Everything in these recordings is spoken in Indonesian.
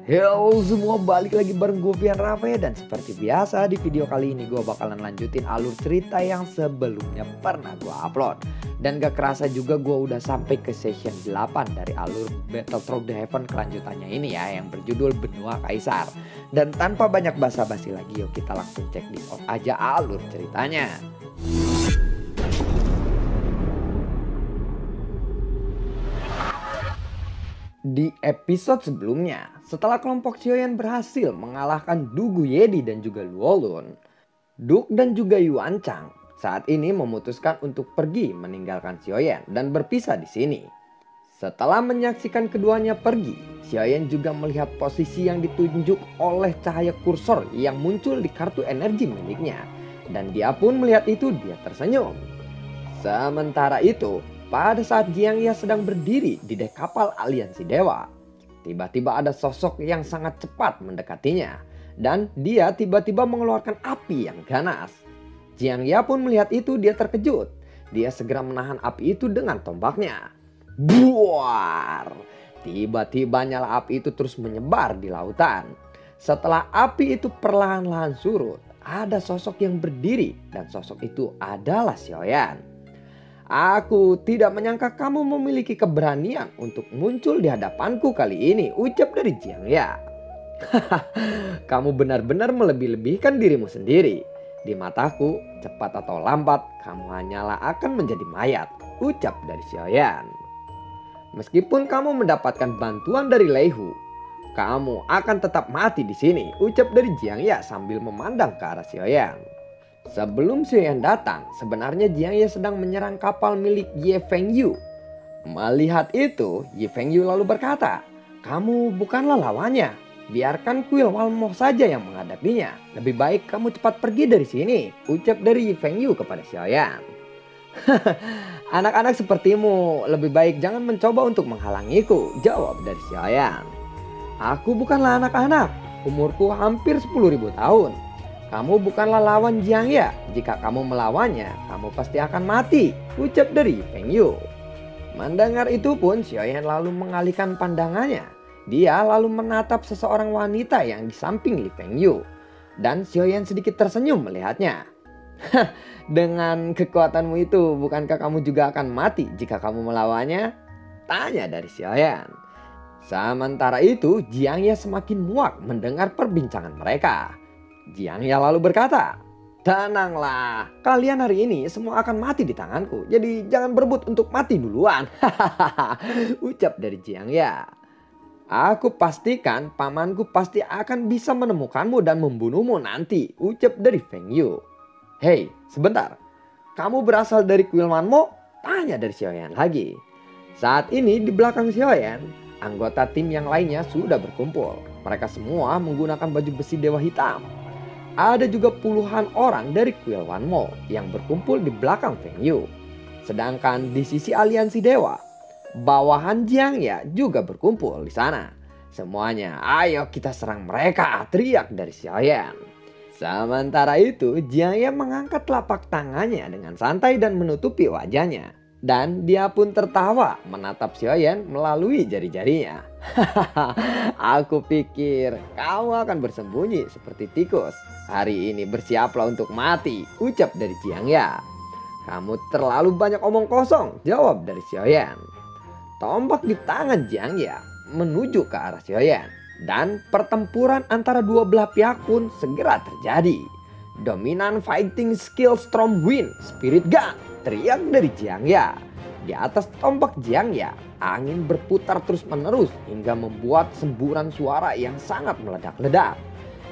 Halo semua, balik lagi bareng gue Vian Rafe. Dan seperti biasa di video kali ini gue bakalan lanjutin alur cerita yang sebelumnya pernah gue upload. Dan gak kerasa juga gue udah sampai ke session 8 dari alur Battle Through the Heaven kelanjutannya ini ya, yang berjudul Benua Kaisar. Dan tanpa banyak basa-basi lagi, yuk kita langsung cek di out aja alur ceritanya. Di episode sebelumnya, setelah kelompok Xiaoyan berhasil mengalahkan Du Guyedi dan juga Luolun, Duke dan juga Yuan Chang saat ini memutuskan untuk pergi meninggalkan Xiaoyan dan berpisah di sini. Setelah menyaksikan keduanya pergi, Xiaoyan juga melihat posisi yang ditunjuk oleh cahaya kursor yang muncul di kartu energi miliknya, dan dia pun melihat itu dia tersenyum. Sementara itu, pada saat Jiang Ya sedang berdiri di dek kapal aliansi dewa, tiba-tiba ada sosok yang sangat cepat mendekatinya, dan dia tiba-tiba mengeluarkan api yang ganas. Jiang Ya pun melihat itu, dia terkejut. Dia segera menahan api itu dengan tombaknya. Buar! Tiba-tiba nyala api itu terus menyebar di lautan. Setelah api itu perlahan-lahan surut, ada sosok yang berdiri, dan sosok itu adalah Xiaoyan. Aku tidak menyangka kamu memiliki keberanian untuk muncul di hadapanku kali ini, ucap dari Jiang Ya. Kamu benar-benar melebih-lebihkan dirimu sendiri. Di mataku, cepat atau lambat, kamu hanyalah akan menjadi mayat, ucap dari Xiaoyan. Meskipun kamu mendapatkan bantuan dari Lei Hu, kamu akan tetap mati di sini, ucap dari Jiang Ya sambil memandang ke arah Xiaoyan. Sebelum Xiaoyan datang, sebenarnya Jiang Ya sedang menyerang kapal milik Ye Fengyu. Melihat itu, Ye Fengyu lalu berkata, "Kamu bukanlah lawannya. Biarkan kuil Walmo saja yang menghadapinya. Lebih baik kamu cepat pergi dari sini," ucap dari Ye Fengyu kepada Xiaoyan. "Anak-anak sepertimu lebih baik jangan mencoba untuk menghalangiku," jawab dari Xiaoyan. "Aku bukanlah anak-anak. Umurku hampir 10.000 tahun. Kamu bukanlah lawan Jiang Ya. Jika kamu melawannya, kamu pasti akan mati," ucap dari Fengyu. Mendengar itu pun, Xiaoyan lalu mengalihkan pandangannya. Dia lalu menatap seseorang wanita yang di samping Li Fengyu. Dan Xiaoyan sedikit tersenyum melihatnya. "Dengan kekuatanmu itu, bukankah kamu juga akan mati jika kamu melawannya?" tanya dari Xiaoyan. Sementara itu, Jiang Ya semakin muak mendengar perbincangan mereka. Jiang Ya lalu berkata, "Tenanglah, kalian hari ini semua akan mati di tanganku. Jadi jangan berebut untuk mati duluan." Ucap dari Jiang Ya. "Aku pastikan pamanku pasti akan bisa menemukanmu dan membunuhmu nanti," ucap dari Fengyu. "Hei, sebentar. Kamu berasal dari kuil Wanmo?" tanya dari Xiaoyan lagi. Saat ini di belakang Xiaoyan, anggota tim yang lainnya sudah berkumpul. Mereka semua menggunakan baju besi dewa hitam. Ada juga puluhan orang dari kuil Wanmo yang berkumpul di belakang Fengyu. Sedangkan di sisi aliansi dewa, bawahan Jiang Ya juga berkumpul di sana. Semuanya, "Ayo kita serang mereka," teriak dari Xiaoyan. Sementara itu, Jiang Ya mengangkat telapak tangannya dengan santai dan menutupi wajahnya. Dan dia pun tertawa menatap Xiaoyan melalui jari-jarinya. "Aku pikir kamu akan bersembunyi seperti tikus. Hari ini bersiaplah untuk mati," ucap dari Jiang Ya. "Kamu terlalu banyak omong kosong," jawab dari Xiaoyan. Tombak di tangan Jiang Ya menuju ke arah Xiaoyan. Dan pertempuran antara dua belah pihak pun segera terjadi. "Dominant fighting skill Storm Wind Spirit Gun," teriak dari Jiang Ya. Di atas tombak Jiang Ya, angin berputar terus-menerus hingga membuat semburan suara yang sangat meledak-ledak.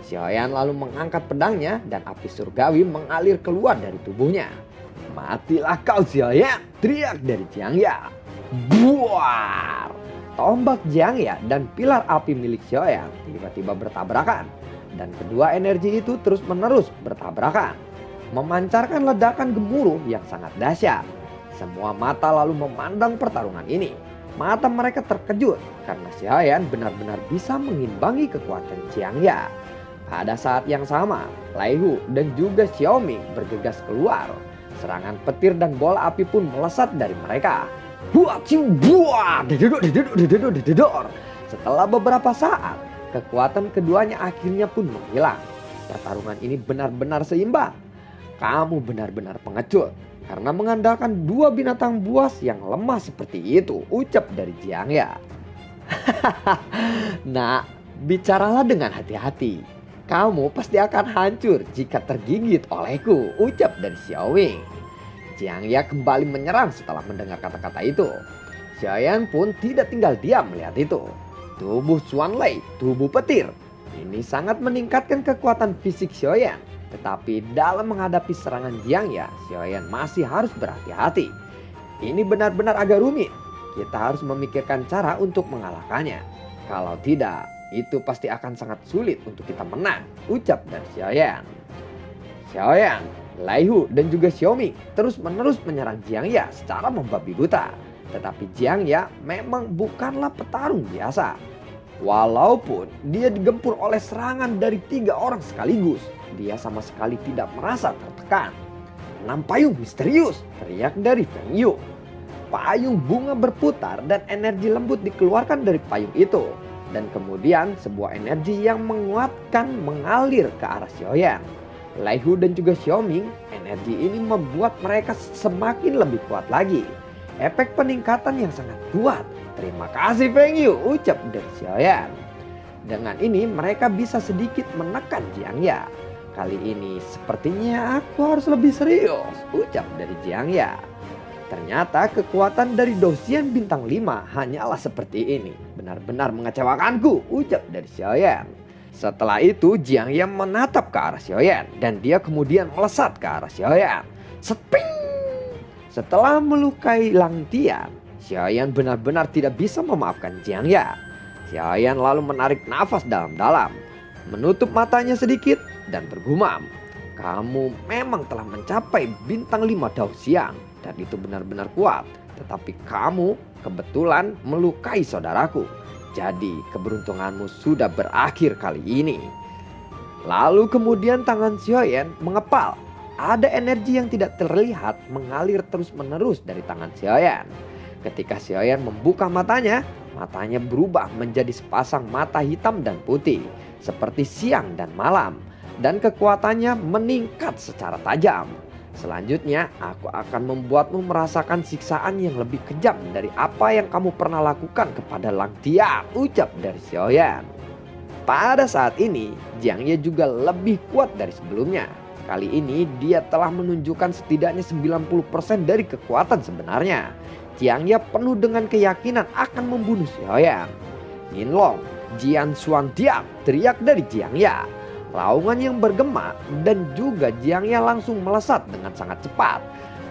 Xiaoyan lalu mengangkat pedangnya dan api surgawi mengalir keluar dari tubuhnya. "Matilah kau Xiaoyan," teriak dari Jiang Ya. Buar! Tombak Jiang Ya dan pilar api milik Xiaoyan tiba-tiba bertabrakan. Dan kedua energi itu terus-menerus bertabrakan, memancarkan ledakan gemuruh yang sangat dahsyat. Semua mata lalu memandang pertarungan ini. Mata mereka terkejut karena Xiaoyan benar-benar bisa mengimbangi kekuatan Jiang Ya. Pada saat yang sama, Lei Hu dan juga Xiaoming bergegas keluar. Serangan petir dan bola api pun melesat dari mereka. Setelah beberapa saat, kekuatan keduanya akhirnya pun menghilang. Pertarungan ini benar-benar seimbang. Kamu benar-benar pengecut karena mengandalkan dua binatang buas yang lemah seperti itu, ucap dari Jiangya. Nah, bicaralah dengan hati-hati. Kamu pasti akan hancur jika tergigit olehku, ucap dari Xiaowing. Jiangya kembali menyerang setelah mendengar kata-kata itu. Xiaoyan pun tidak tinggal diam melihat itu. Tubuh Xuanlei, tubuh petir. Ini sangat meningkatkan kekuatan fisik Xiaoyan. Tetapi dalam menghadapi serangan Jiangya, Xiaoyan masih harus berhati-hati. Ini benar-benar agak rumit. Kita harus memikirkan cara untuk mengalahkannya. Kalau tidak, itu pasti akan sangat sulit untuk kita menang, ucap dari Xiaoyan. Xiaoyan, Laihu dan juga Xiaoming terus-menerus menyerang Jiangya secara membabi buta. Tetapi Jiangya memang bukanlah petarung biasa. Walaupun dia digempur oleh serangan dari 3 orang sekaligus, dia sama sekali tidak merasa tertekan. 6 payung misterius, teriak dari Feng Yu. Payung bunga berputar dan energi lembut dikeluarkan dari payung itu. Dan kemudian sebuah energi yang menguatkan mengalir ke arah Xiaoyan. Laihu dan juga Xiaoming, energi ini membuat mereka semakin lebih kuat lagi. Efek peningkatan yang sangat kuat. Terima kasih Feng Yu, ucap dari Xiaoyan. Dengan ini mereka bisa sedikit menekan Jiangya. Kali ini sepertinya aku harus lebih serius, ucap dari Jiangya. Ternyata kekuatan dari Dosian bintang 5 hanyalah seperti ini. Benar-benar mengecewakanku, ucap dari Xiaoyan. Setelah itu Jiangya menatap ke arah Xiaoyan dan dia kemudian melesat ke arah Xiaoyan. Seping! Setelah melukai Lang Tian, Xiaoyan benar-benar tidak bisa memaafkan Jiangya. Xiaoyan lalu menarik nafas dalam-dalam, menutup matanya sedikit dan bergumam. Kamu memang telah mencapai bintang 5 Dao Xiang dan itu benar-benar kuat. Tetapi kamu kebetulan melukai saudaraku. Jadi keberuntunganmu sudah berakhir kali ini. Lalu kemudian tangan Xiaoyan mengepal. Ada energi yang tidak terlihat mengalir terus-menerus dari tangan Xiaoyan. Ketika Xiaoyan membuka matanya, matanya berubah menjadi sepasang mata hitam dan putih, seperti siang dan malam. Dan kekuatannya meningkat secara tajam. Selanjutnya, aku akan membuatmu merasakan siksaan yang lebih kejam dari apa yang kamu pernah lakukan kepada Lang Tian, ucap dari Xiaoyan. Pada saat ini, Jiangya juga lebih kuat dari sebelumnya. Kali ini dia telah menunjukkan setidaknya 90% dari kekuatan sebenarnya. Jiangya penuh dengan keyakinan akan membunuh Xiaoyan. Yinlong, Jian Xuantian, teriak dari Jiangya. Raungan yang bergema dan juga Jiangya langsung melesat dengan sangat cepat.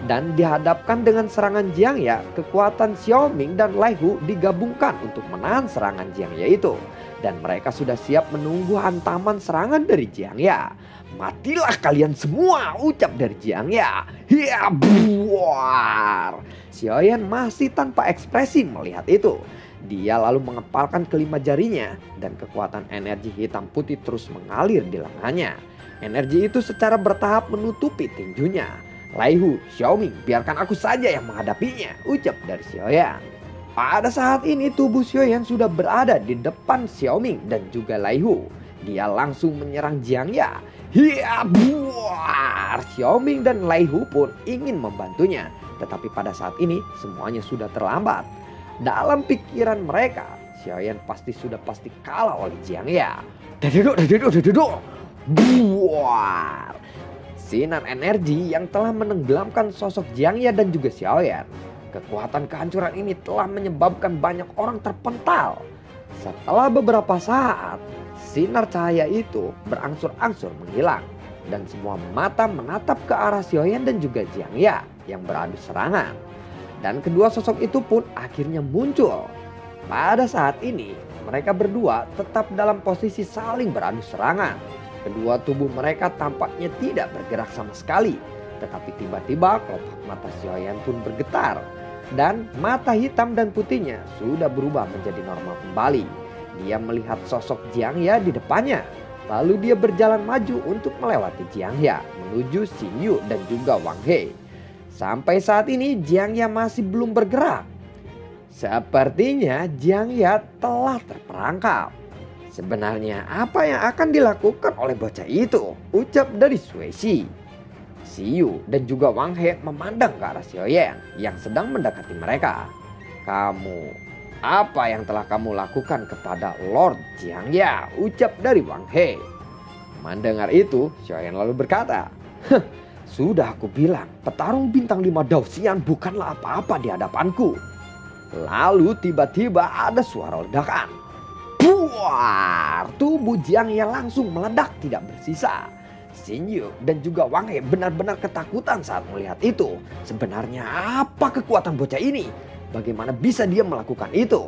Dan dihadapkan dengan serangan Jiangya, kekuatan Xiaoming dan Laihu digabungkan untuk menahan serangan Jiangya itu. Dan mereka sudah siap menunggu hantaman serangan dari Jiangya. Matilah kalian semua, ucap dari Jiangya. Hia buar. Xiaoyan masih tanpa ekspresi melihat itu. Dia lalu mengepalkan kelima jarinya dan kekuatan energi hitam putih terus mengalir di lengannya. Energi itu secara bertahap menutupi tinjunya. Laihu, Xiaoming, biarkan aku saja yang menghadapinya, ucap dari Xiaoyan. Pada saat ini tubuh Xiaoyan sudah berada di depan Xiaoming dan juga Laihu. Dia langsung menyerang Jiangya. Hia buar. Xiaoming dan Laihu pun ingin membantunya. Tetapi pada saat ini semuanya sudah terlambat. Dalam pikiran mereka, Xiaoyan pasti kalah oleh Jiangya. Dadaduk. Buar. Sinar energi yang telah menenggelamkan sosok Jiangya dan juga Xiaoyan. Kekuatan kehancuran ini telah menyebabkan banyak orang terpental. Setelah beberapa saat, sinar cahaya itu berangsur-angsur menghilang. Dan semua mata menatap ke arah Xiaoyan dan juga Jiangya yang beradu serangan. Dan kedua sosok itu pun akhirnya muncul. Pada saat ini, mereka berdua tetap dalam posisi saling beradu serangan. Kedua tubuh mereka tampaknya tidak bergerak sama sekali. Tetapi tiba-tiba kelopak mata Xiaoyan pun bergetar. Dan mata hitam dan putihnya sudah berubah menjadi normal kembali. Dia melihat sosok Jiangya di depannya. Lalu dia berjalan maju untuk melewati Jiangya menuju Xing Yu dan juga Wang He. Sampai saat ini Jiangya masih belum bergerak. Sepertinya Jiangya telah terperangkap. Sebenarnya apa yang akan dilakukan oleh bocah itu? Ucap dari Suesi. Siyu dan juga Wang He memandang ke arah Xiaoyan yang sedang mendekati mereka. Kamu, apa yang telah kamu lakukan kepada Lord Jiangya? Ucap dari Wang He. Mendengar itu, Xiaoyan lalu berkata, sudah aku bilang, petarung bintang 5 Daoxian bukanlah apa-apa di hadapanku. Lalu tiba-tiba ada suara ledakan. Buar! Tubuh Jiangya langsung meledak tidak bersisa. Xin Yu dan juga Wang He benar-benar ketakutan saat melihat itu. Sebenarnya apa kekuatan bocah ini? Bagaimana bisa dia melakukan itu?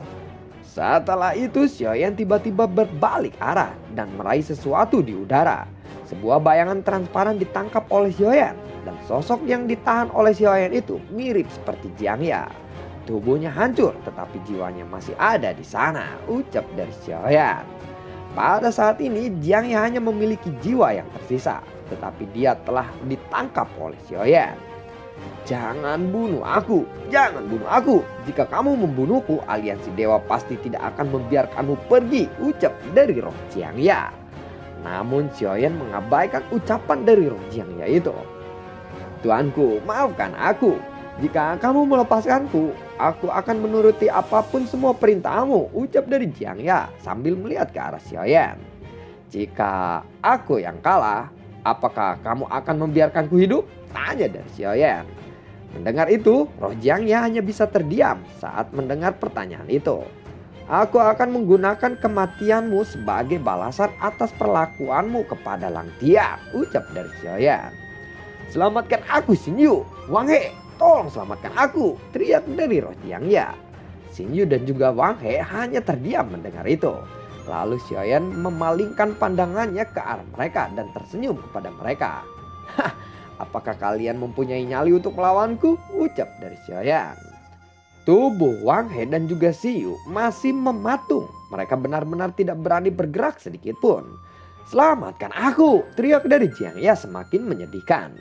Setelah itu Xiaoyan tiba-tiba berbalik arah dan meraih sesuatu di udara. Sebuah bayangan transparan ditangkap oleh Xiaoyan dan sosok yang ditahan oleh Xiaoyan itu mirip seperti Jiangya. Tubuhnya hancur tetapi jiwanya masih ada di sana, ucap dari Xiaoyan. Pada saat ini Jiangya hanya memiliki jiwa yang tersisa, tetapi dia telah ditangkap oleh Xiaoyan. Jangan bunuh aku, jangan bunuh aku. Jika kamu membunuhku, aliansi dewa pasti tidak akan membiarkanmu pergi, ucap dari roh Jiangya. Namun Xiaoyan mengabaikan ucapan dari roh Jiangya itu. Tuanku, maafkan aku. Jika kamu melepaskanku, aku akan menuruti apapun semua perintahmu, ucap dari Jiangya sambil melihat ke arah Xiaoyan. Jika aku yang kalah, apakah kamu akan membiarkanku hidup? Tanya dari Xiaoyan. Mendengar itu, roh Jiangya hanya bisa terdiam saat mendengar pertanyaan itu. Aku akan menggunakan kematianmu sebagai balasan atas perlakuanmu kepada Lang Tia, ucap dari Xiaoyan. Selamatkan aku Xin Yu, Wang He, tolong selamatkan aku, teriak dari roh Jiangya. Xin Yu dan juga Wang He hanya terdiam mendengar itu. Lalu Xiaoyan memalingkan pandangannya ke arah mereka dan tersenyum kepada mereka. Hah, apakah kalian mempunyai nyali untuk melawanku? Ucap dari Xiaoyan. Tubuh Wang He dan juga Siyu masih mematung. Mereka benar-benar tidak berani bergerak sedikit pun. Selamatkan aku, teriak dari Jiangya semakin menyedihkan.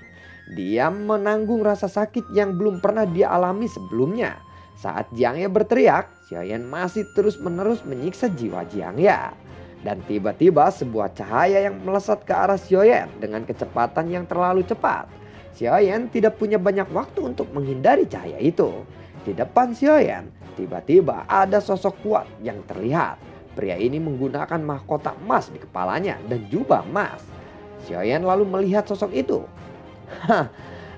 Dia menanggung rasa sakit yang belum pernah dia alami sebelumnya. Saat Jiangya berteriak, Xiaoyan masih terus-menerus menyiksa jiwa Jiangya. Dan tiba-tiba sebuah cahaya yang melesat ke arah Xiaoyan dengan kecepatan yang terlalu cepat. Xiaoyan tidak punya banyak waktu untuk menghindari cahaya itu. Di depan Xiaoyan, tiba-tiba ada sosok kuat yang terlihat. Pria ini menggunakan mahkota emas di kepalanya dan jubah emas. Xiaoyan lalu melihat sosok itu. Hah,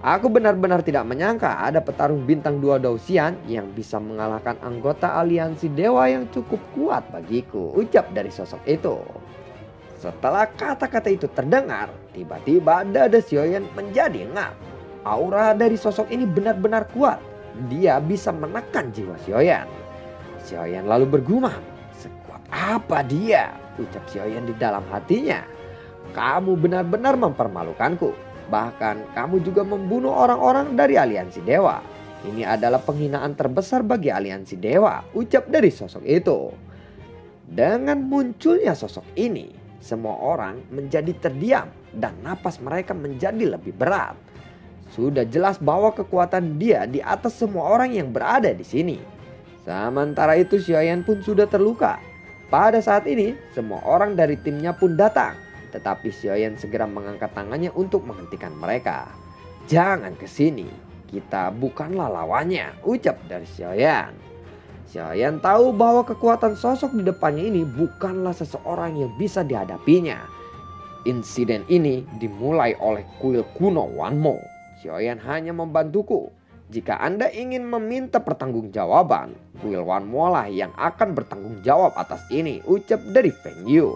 aku benar-benar tidak menyangka ada petarung bintang 2 Daoxian yang bisa mengalahkan anggota aliansi dewa yang cukup kuat bagiku, ucap dari sosok itu. Setelah kata-kata itu terdengar, tiba-tiba dada Xiaoyan menjadi ngap. Aura dari sosok ini benar-benar kuat. Dia bisa menekan jiwa Xiaoyan. Xiaoyan lalu bergumam, sekuat apa dia? Ucap Xiaoyan di dalam hatinya. Kamu benar-benar mempermalukanku. Bahkan kamu juga membunuh orang-orang dari aliansi dewa. Ini adalah penghinaan terbesar bagi aliansi dewa, ucap dari sosok itu. Dengan munculnya sosok ini, semua orang menjadi terdiam dan napas mereka menjadi lebih berat. Sudah jelas bahwa kekuatan dia di atas semua orang yang berada di sini. Sementara itu Xiaoyan pun sudah terluka. Pada saat ini semua orang dari timnya pun datang. Tetapi Xiaoyan segera mengangkat tangannya untuk menghentikan mereka. Jangan ke sini, kita bukanlah lawannya, ucap dari Xiaoyan. Xiaoyan tahu bahwa kekuatan sosok di depannya ini bukanlah seseorang yang bisa dihadapinya. Insiden ini dimulai oleh kuil kuno Wanmo. Xiaoyan hanya membantuku. Jika Anda ingin meminta pertanggungjawaban, kuil Wanmo lah yang akan bertanggung jawab atas ini, ucap dari Feng Yu.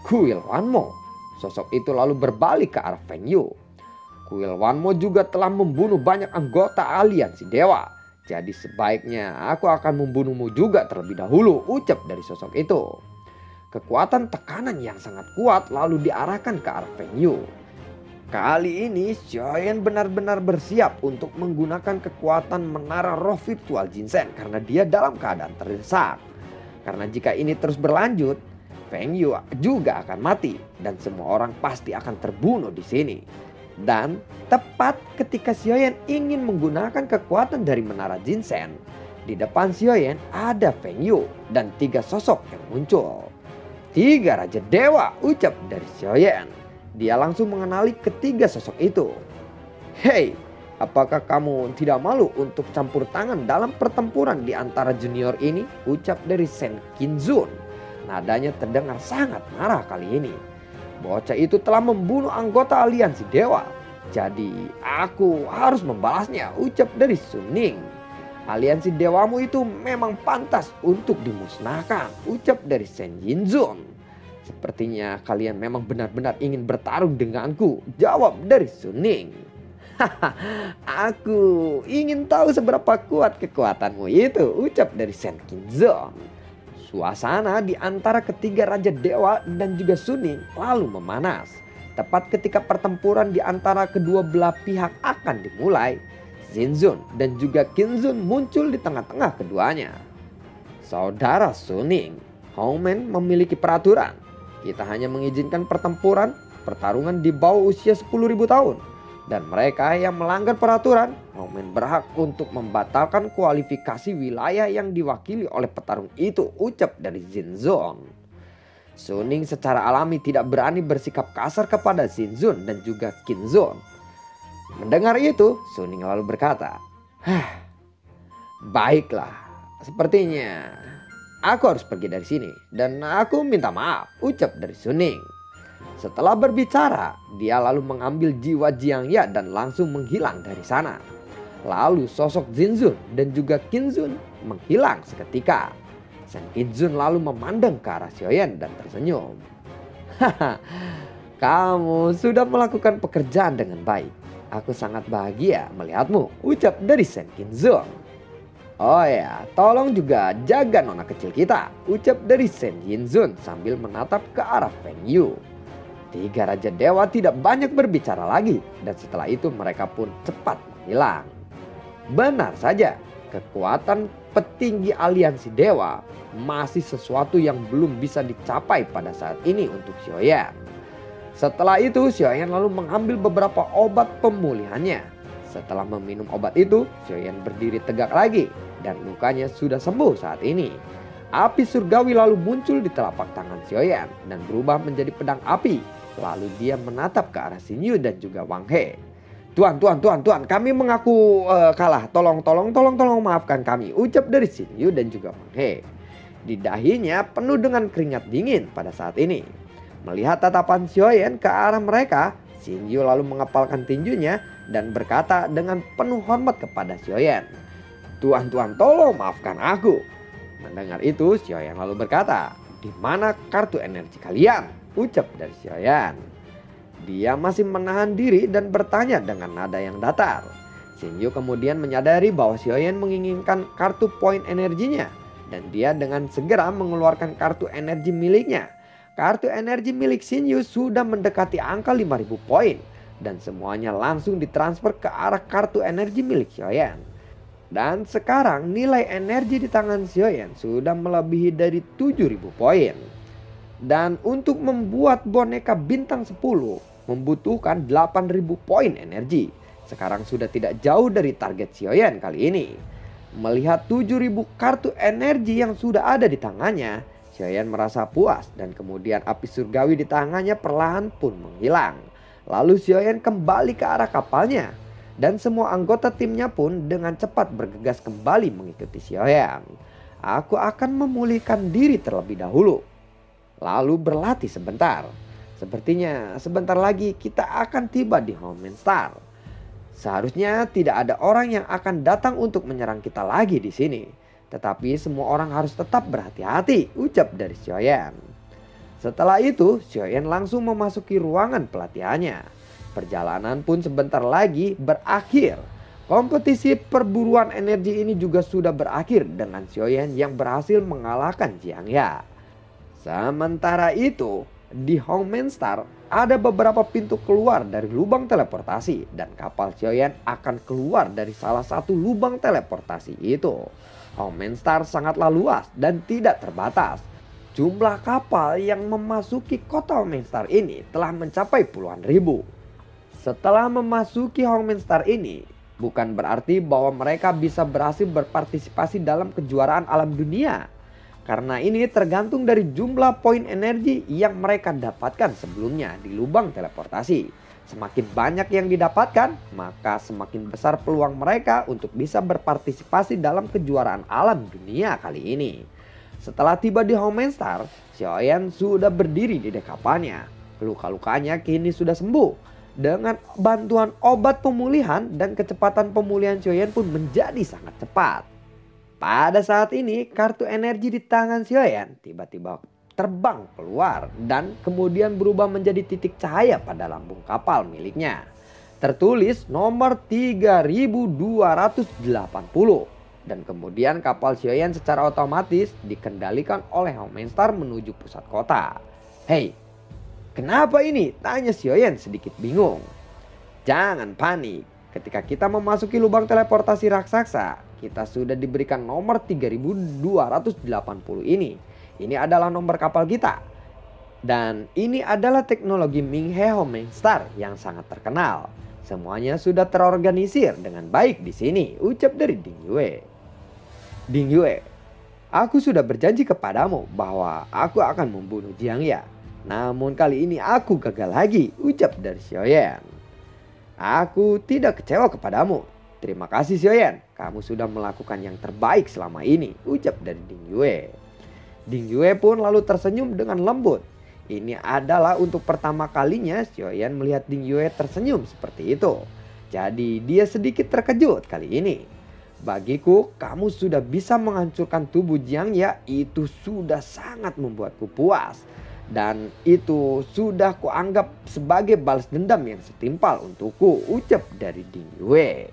Kuil Wanmo. Sosok itu lalu berbalik ke arah Feng Yu. Kuil Wanmo juga telah membunuh banyak anggota aliansi dewa. Jadi sebaiknya aku akan membunuhmu juga terlebih dahulu, ucap dari sosok itu. Kekuatan tekanan yang sangat kuat lalu diarahkan ke arah Feng Yu. Kali ini Xiaoyan benar-benar bersiap untuk menggunakan kekuatan menara roh virtual Jinsen karena dia dalam keadaan terdesak. Karena jika ini terus berlanjut, Feng Yu juga akan mati dan semua orang pasti akan terbunuh di sini. Dan tepat ketika Xiaoyan ingin menggunakan kekuatan dari menara Jinsen, di depan Xiaoyan ada Feng Yu dan 3 sosok yang muncul. Tiga Raja Dewa, ucap dari Xiaoyan. Dia langsung mengenali ketiga sosok itu. Hei, apakah kamu tidak malu untuk campur tangan dalam pertempuran di antara junior ini? Ucap dari Shen Qinzhun. Nadanya terdengar sangat marah kali ini. Bocah itu telah membunuh anggota aliansi dewa. Jadi aku harus membalasnya, ucap dari Suning. Aliansi dewamu itu memang pantas untuk dimusnahkan, ucap dari Shen Yinzun. Sepertinya kalian memang benar-benar ingin bertarung denganku, jawab dari Suning. Aku ingin tahu seberapa kuat kekuatanmu itu, ucap dari Shen Qinzhong. Suasana di antara ketiga Raja Dewa dan juga Suning lalu memanas. Tepat ketika pertempuran di antara kedua belah pihak akan dimulai, Zinzun dan juga Qinzhun muncul di tengah-tengah keduanya. Saudara Suning, Hongmen memiliki peraturan. Kita hanya mengizinkan pertarungan di bawah usia 10.000 tahun. Dan mereka yang melanggar peraturan, Hongmen berhak untuk membatalkan kualifikasi wilayah yang diwakili oleh petarung itu, ucap dari Zinzun. Suning secara alami tidak berani bersikap kasar kepada Zinzun dan juga Qinzhun. Mendengar itu, Suning lalu berkata, baiklah, sepertinya aku harus pergi dari sini dan aku minta maaf, ucap dari Suning. Setelah berbicara, dia lalu mengambil jiwa Jiangya dan langsung menghilang dari sana. Lalu sosok Zinzun dan juga Qinzhun menghilang seketika. Shen Qinzhun lalu memandang ke arah Xiaoyan dan tersenyum. Kamu sudah melakukan pekerjaan dengan baik. Aku sangat bahagia melihatmu, ucap dari Shen Qinzhun. Oh ya, tolong juga jaga nona kecil kita, ucap dari Shen Yinzun sambil menatap ke arah Feng Yu. Tiga Raja Dewa tidak banyak berbicara lagi dan setelah itu mereka pun cepat menghilang. Benar saja, kekuatan petinggi aliansi dewa masih sesuatu yang belum bisa dicapai pada saat ini untuk Xiaoyan. Setelah itu Xiaoyan lalu mengambil beberapa obat pemulihannya. Setelah meminum obat itu, Xiaoyan berdiri tegak lagi dan lukanya sudah sembuh saat ini. Api surgawi lalu muncul di telapak tangan Xiaoyan dan berubah menjadi pedang api. Lalu dia menatap ke arah Xin Yu dan juga Wang He. Tuan, kami mengaku kalah. Tolong maafkan kami, ucap dari Xin Yu dan juga Wang He. Di dahinya penuh dengan keringat dingin pada saat ini. Melihat tatapan Xiaoyan ke arah mereka, Xin Yu lalu mengepalkan tinjunya dan berkata dengan penuh hormat kepada Xiaoyan. Tuan, tolong maafkan aku. Mendengar itu, Xiaoyan lalu berkata, di mana kartu energi kalian? Ucap dari Xiaoyan. Dia masih menahan diri dan bertanya dengan nada yang datar. Xin Yu kemudian menyadari bahwa Xiaoyan menginginkan kartu poin energinya. Dan dia dengan segera mengeluarkan kartu energi miliknya. Kartu energi milik Xin Yu sudah mendekati angka 5.000 poin. Dan semuanya langsung ditransfer ke arah kartu energi milik Xiaoyan. Dan sekarang nilai energi di tangan Xiaoyan sudah melebihi dari 7.000 poin. Dan untuk membuat boneka bintang 10 membutuhkan 8.000 poin energi. Sekarang sudah tidak jauh dari target Xiaoyan kali ini. Melihat 7.000 kartu energi yang sudah ada di tangannya, Xiaoyan merasa puas dan kemudian api surgawi di tangannya perlahan pun menghilang. Lalu Xiaoyan kembali ke arah kapalnya dan semua anggota timnya pun dengan cepat bergegas kembali mengikuti Xiaoyan. Aku akan memulihkan diri terlebih dahulu, lalu berlatih sebentar. Sepertinya sebentar lagi kita akan tiba di Hongmen Star. Seharusnya tidak ada orang yang akan datang untuk menyerang kita lagi di sini. Tetapi semua orang harus tetap berhati-hati, ucap dari Xiaoyan. Setelah itu, Xiaoyan langsung memasuki ruangan pelatihannya. Perjalanan pun sebentar lagi berakhir. Kompetisi perburuan energi ini juga sudah berakhir dengan Xiaoyan yang berhasil mengalahkan Jiangya. Sementara itu, di Hongmen Star ada beberapa pintu keluar dari lubang teleportasi dan kapal Xiaoyan akan keluar dari salah satu lubang teleportasi itu. Hongmen Star sangatlah luas dan tidak terbatas. Jumlah kapal yang memasuki kota Hongmen Star ini telah mencapai puluhan ribu. Setelah memasuki Hongmen Star ini, bukan berarti bahwa mereka bisa berhasil berpartisipasi dalam kejuaraan alam dunia. Karena ini tergantung dari jumlah poin energi yang mereka dapatkan sebelumnya di lubang teleportasi. Semakin banyak yang didapatkan, maka semakin besar peluang mereka untuk bisa berpartisipasi dalam kejuaraan alam dunia kali ini. Setelah tiba di Homenstar, Xiaoyan sudah berdiri di dek kapalnya. Luka-lukanya kini sudah sembuh. Dengan bantuan obat pemulihan dan kecepatan pemulihan Xiaoyan pun menjadi sangat cepat. Pada saat ini, kartu energi di tangan Xiaoyan tiba-tiba terbang keluar dan kemudian berubah menjadi titik cahaya pada lambung kapal miliknya. Tertulis nomor 3280 dan kemudian kapal Xiaoyan secara otomatis dikendalikan oleh Homenstar menuju pusat kota. Hei, kenapa ini? Tanya Xiaoyan sedikit bingung. Jangan panik, ketika kita memasuki lubang teleportasi raksasa, kita sudah diberikan nomor 3280 ini. Ini adalah nomor kapal kita. Dan ini adalah teknologi Minghe Homenstar yang sangat terkenal. Semuanya sudah terorganisir dengan baik di sini, ucap dari Ding Yue. Ding Yue, aku sudah berjanji kepadamu bahwa aku akan membunuh Jiang Ya. Namun kali ini aku gagal lagi, ucap dari Xiaoyan. Aku tidak kecewa kepadamu. Terima kasih Xiaoyan, kamu sudah melakukan yang terbaik selama ini, ucap dari Ding Yue. Ding Yue pun lalu tersenyum dengan lembut. Ini adalah untuk pertama kalinya Xiaoyan melihat Ding Yue tersenyum seperti itu. Jadi dia sedikit terkejut kali ini. Bagiku, kamu sudah bisa menghancurkan tubuh Jiang Ya, itu sudah sangat membuatku puas. Dan itu sudah kuanggap sebagai balas dendam yang setimpal untukku, ucap dari Ding Yue.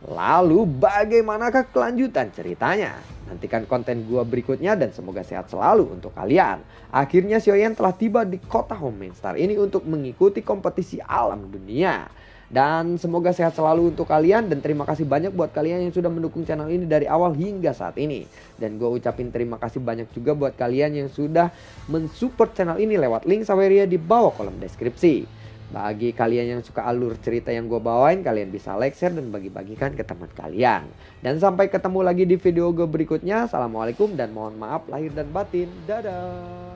Lalu bagaimanakah kelanjutan ceritanya? Nantikan konten gua berikutnya dan semoga sehat selalu untuk kalian. Akhirnya Xiaoyan telah tiba di kota Homenstar ini untuk mengikuti kompetisi alam dunia. Dan semoga sehat selalu untuk kalian dan terima kasih banyak buat kalian yang sudah mendukung channel ini dari awal hingga saat ini. Dan gue ucapin terima kasih banyak juga buat kalian yang sudah mensupport channel ini lewat link Saweria di bawah kolom deskripsi. Bagi kalian yang suka alur cerita yang gue bawain, kalian bisa like, share, dan bagi-bagikan ke teman kalian. Dan sampai ketemu lagi di video gue berikutnya. Assalamualaikum dan mohon maaf lahir dan batin. Dadah.